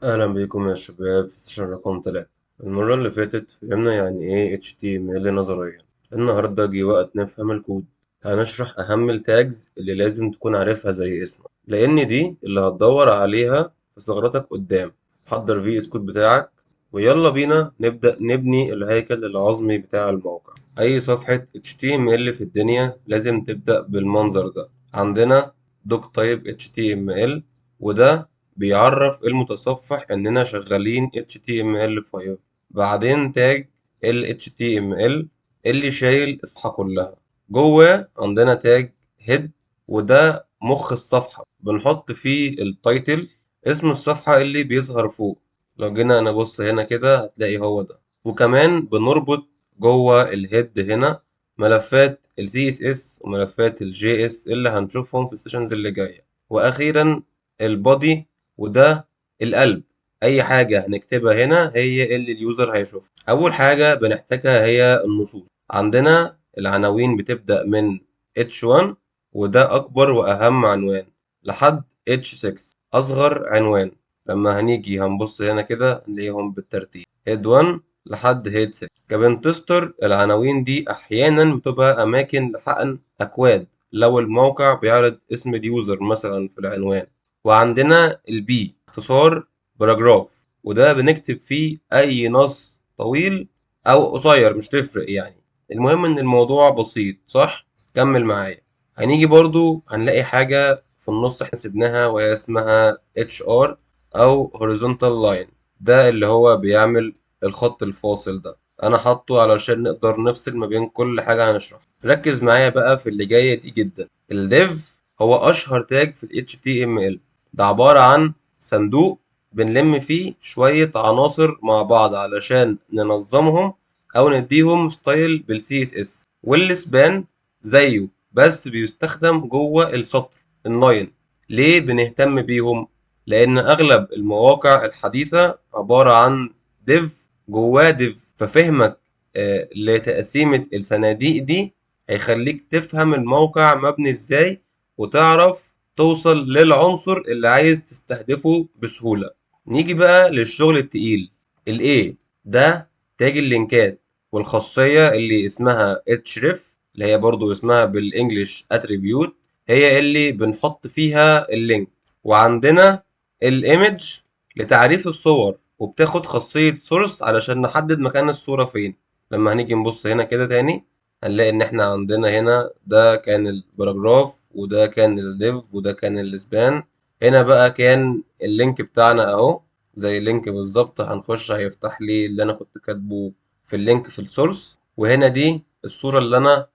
أهلا بكم يا شباب في سيشن رقم 3. المرة اللي فاتت فهمنا يعني إيه HTML نظريا. النهاردة جه وقت نفهم الكود. هنشرح أهم التاجز اللي لازم تكون عارفها زي اسمك، لأن دي اللي هتدور عليها في ثغرتك قدام. حضر VS كود بتاعك ويلا بينا نبدأ نبني الهيكل العظمي بتاع الموقع. أي صفحة HTML في الدنيا لازم تبدأ بالمنظر ده. عندنا دوك تايب HTML، وده بيعرف المتصفح إننا شغالين HTML5. بعدين تاج ال HTML اللي شايل الصفحة كلها. جوه عندنا تاج head، وده مخ الصفحة، بنحط فيه التايتل، اسم الصفحة اللي بيظهر فوق. لو جينا نبص هنا كده هتلاقي هو ده. وكمان بنربط جوه الهيد هنا ملفات ال CSS وملفات ال JS اللي هنشوفهم في السيشنز اللي جاية. وأخيرا البادي، وده القلب. أي حاجة هنكتبها هنا هي اللي اليوزر هيشوفها. أول حاجة بنحتاجها هي النصوص. عندنا العناوين بتبدأ من H1، وده أكبر وأهم عنوان، لحد H6 أصغر عنوان. لما هنيجي هنبص هنا كده نلاقيهم بالترتيب هيد 1 لحد هيد 6. كبنتستر العناوين دي أحيانا بتبقى أماكن لحقن أكواد لو الموقع بيعرض اسم اليوزر مثلا في العنوان. وعندنا البي اختصار باراجراف، وده بنكتب فيه أي نص طويل أو قصير مش تفرق يعني، المهم إن الموضوع بسيط صح؟ كمل معايا. هنيجي برضو هنلاقي حاجة في النص احنا سيبناها وهي اسمها HR أو horizontal line. ده اللي هو بيعمل الخط الفاصل ده، أنا حاطه علشان نقدر نفصل ما بين كل حاجة هنشرحها. ركز معايا بقى في اللي جاية دي جدا. الديف هو أشهر تاج في ال HTML. ده عبارة عن صندوق بنلم فيه شوية عناصر مع بعض علشان ننظمهم أو نديهم ستايل بال CSS. والسبان زيه بس بيستخدم جوه السطر اللاين. ليه بنهتم بيهم؟ لأن أغلب المواقع الحديثة عبارة عن ديف جواه ديف، ففهمك لتقسيمة الصناديق دي هيخليك تفهم الموقع مبني ازاي، وتعرف توصل للعنصر اللي عايز تستهدفه بسهولة. نيجي بقى للشغل التقيل. ال A ده تاج اللينكات والخاصية اللي اسمها href، اللي هي برضو اسمها بالانجلش attribute، هي اللي بنحط فيها اللينك. وعندنا الايمج لتعريف الصور، وبتاخد خاصية سورس علشان نحدد مكان الصورة فين. لما هنيجي نبص هنا كده تاني هنلاقي ان احنا عندنا هنا ده كان الباراجراف، وده كان الديف، وده كان السبان. هنا بقى كان اللينك بتاعنا اهو، زي اللينك بالظبط. هنخش هيفتح لي اللي انا كنت كاتبه في اللينك في السورس. وهنا دي الصورة اللي انا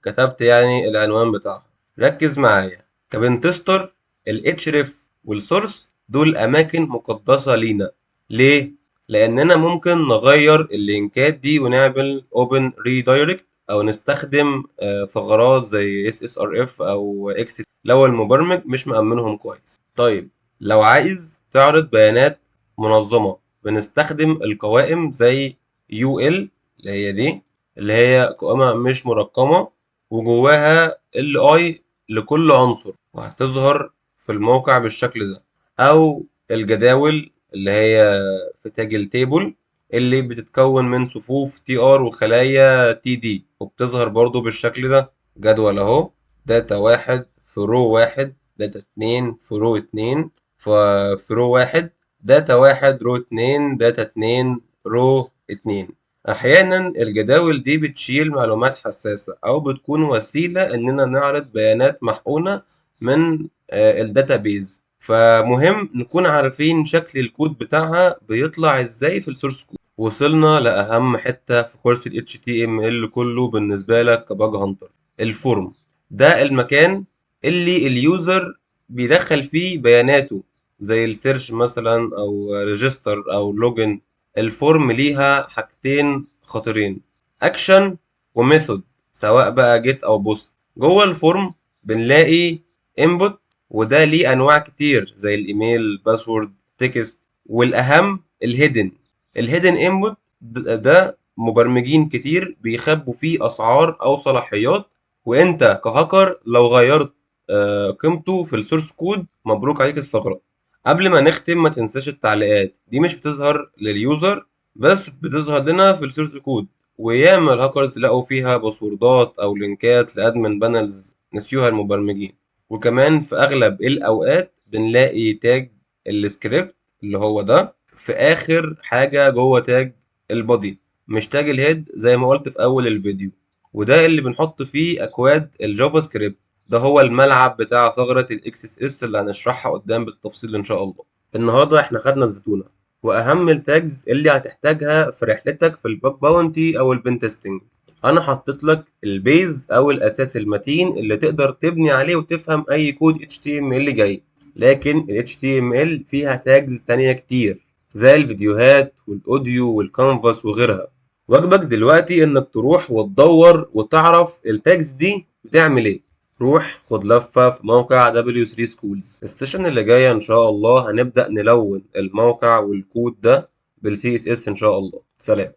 كتبت يعني العنوان بتاعها. ركز معايا كبنتستر، الاتشرف والسورس دول اماكن مقدسة لينا. ليه؟ لاننا ممكن نغير اللينكات دي ونعمل اوبن ريدايركت، او نستخدم ثغرات زي SSRF او اكسس لو المبرمج مش مأمنهم كويس. طيب لو عايز تعرض بيانات منظمة بنستخدم القوائم زي UL، اللي هي دي، اللي هي قائمة مش مرقمة وجواها LI لكل عنصر، وهتظهر في الموقع بالشكل ده. أو الجداول اللي هي في تاج التيبل، اللي بتتكون من صفوف TR وخلايا TD، وبتظهر برضو بالشكل ده. جدول أهو، داتا واحد في رو واحد، داتا اتنين في رو اتنين، في رو واحد، داتا واحد رو اتنين، داتا اتنين رو اتنين. أحيانا الجداول دي بتشيل معلومات حساسة أو بتكون وسيلة إننا نعرض بيانات محقونة من الداتابيز، فمهم نكون عارفين شكل الكود بتاعها بيطلع إزاي في السورس كود. وصلنا لأهم حتة في كورس ال HTML كله بالنسبة لك كباج هانتر: الفورم. ده المكان اللي اليوزر بيدخل فيه بياناته، زي السيرش مثلا أو ريجستر أو لوجن. الفورم ليها حاجتين خطيرين: اكشن وميثود، سواء بقى جيت او بوست. جوه الفورم بنلاقي انبوت، وده ليه انواع كتير زي الايميل، باسورد، تكست. والاهم الهيدن انبوت. ده مبرمجين كتير بيخبوا فيه اسعار او صلاحيات، وانت كهاكر لو غيرت قيمته في السورس كود مبروك عليك الثغرة. قبل ما نختم ما تنساش التعليقات دي مش بتظهر لليوزر بس، بتظهر لنا في السورس كود، وياما الهاكرز لقوا فيها باسوردات او لينكات لادمن بانلز نسيوها المبرمجين. وكمان في اغلب الاوقات بنلاقي تاج السكريبت اللي هو ده في اخر حاجة جوه تاج البادي، مش تاج الهيد زي ما قلت في اول الفيديو. وده اللي بنحط فيه اكواد الجافا سكريبت. ده هو الملعب بتاع ثغرة الاكس اس اس اللي هنشرحها قدام بالتفصيل ان شاء الله. النهارده احنا خدنا الزتونة واهم التاجز اللي هتحتاجها في رحلتك في الباك باونتي او البنتستنج. انا حطيت لك البيز او الاساس المتين اللي تقدر تبني عليه وتفهم اي كود HTML جاي. لكن ال HTML فيها تاجز تانية كتير زي الفيديوهات والاوديو والكانفاس وغيرها. واجبك دلوقتي انك تروح وتدور وتعرف التاجز دي بتعمل ايه. روح خد لفة في موقع W3 Schools. السيشن اللي جاية ان شاء الله هنبدأ نلون الموقع والكود ده بال CSS ان شاء الله. سلام.